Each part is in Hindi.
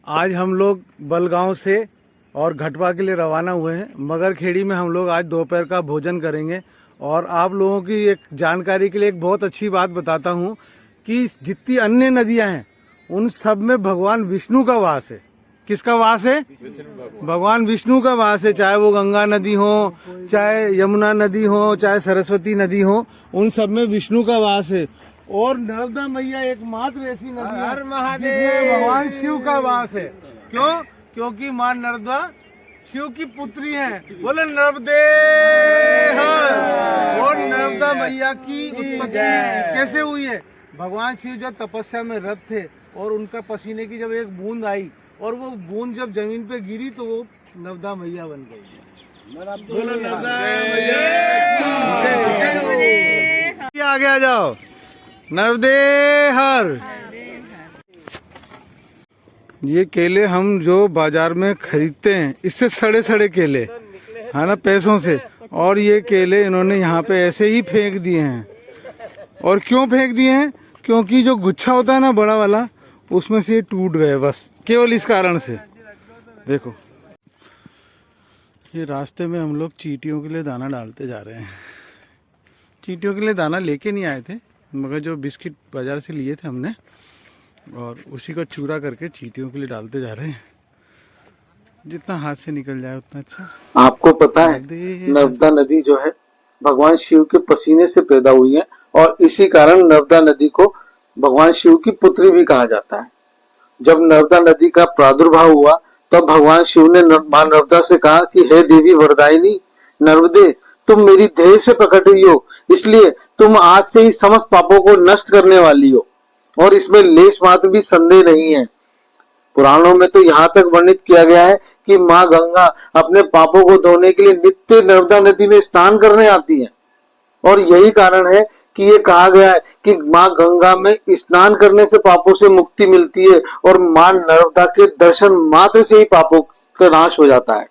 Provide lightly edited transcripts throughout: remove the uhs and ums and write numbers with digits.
आज हम लोग बलगांव से और घटवा के लिए रवाना हुए हैं। मगरखेड़ी में हम लोग आज दोपहर का भोजन करेंगे। और आप लोगों की एक जानकारी के लिए एक बहुत अच्छी बात बताता हूँ कि जितनी अन्य नदियाँ हैं उन सब में भगवान विष्णु का वास है। किसका वास है? भगवान विष्णु का वास है। चाहे वो गंगा नदी हो, चाहे यमुना नदी हो, चाहे सरस्वती नदी हो, उन सब में विष्णु का वास है। और नर्मदा मैया एकमात्र ऐसी नदी है जिसमें भगवान शिव का वास है। क्यों? क्योंकि मां नर्मदा शिव की पुत्री है। बोले नर्मदे हर। और नर्मदा मैया की उत्पत्ति कैसे हुई है? भगवान शिव जब तपस्या में रत थे और उनका पसीने की जब एक बूंद आई और वो बूंद जब जमीन पे गिरी तो वो नर्मदा मैया बन गई। बोलो नर्मदा मैया। आगे आ जाओ। नर्मदे हर। ये केले हम जो बाजार में खरीदते हैं इससे सड़े सड़े केले है ना, पैसों से। और ये केले इन्होंने यहाँ पे ऐसे ही फेंक दिए हैं। और क्यों फेंक दिए हैं? क्योंकि जो गुच्छा होता है ना बड़ा वाला, उसमें से ये टूट गए, बस केवल इस कारण से। देखो ये रास्ते में हम लोग चींटियों के लिए दाना डालते जा रहे हैं। चींटियों के लिए दाना लेके नहीं आए थे, मगर जो बिस्किट बाजार से लिए थे हमने, और उसी का चूरा करके चींटियों के लिए डालते जा रहे हैं। जितना हाथ से निकल जाए उतना अच्छा। आपको पता है नर्मदा नदी जो है भगवान शिव के पसीने से पैदा हुई है और इसी कारण नर्मदा नदी को भगवान शिव की पुत्री भी कहा जाता है। जब नर्मदा नदी का प्रादुर्भाव हुआ तब भगवान शिव ने मां नर्मदा से कहा कि हे देवी वरदायिनी नर्मदे, तुम मेरी देह से प्रकट हुई हो, इसलिए तुम आज से ही समस्त पापों को नष्ट करने वाली हो। और इसमें लेश मात्र भी संदेह नहीं है। पुराणों में तो यहाँ तक वर्णित किया गया है कि माँ गंगा अपने पापों को धोने के लिए नित्य नर्मदा नदी में स्नान करने आती है। और यही कारण है कि ये कहा गया है कि माँ गंगा में स्नान करने से पापों से मुक्ति मिलती है और माँ नर्मदा के दर्शन मात्र से ही पापों का नाश हो जाता है।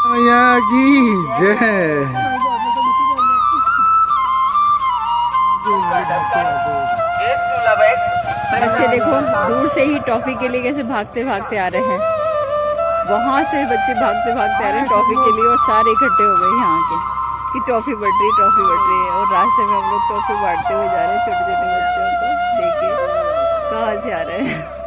मैया की जय। बच्चे देखो दूर से ही टॉफी के लिए कैसे भागते भागते आ रहे हैं। वहाँ से बच्चे भागते भागते आ रहे हैं टॉफी के लिए और सारे इकट्ठे हो गए यहाँ के कि टॉफी बढ़ रही है। और रास्ते में हम लोग टॉफी बांटते हुए जा रहे हैं छोटे छोटे बच्चों को। देखिए कहाँ से आ रहे हैं।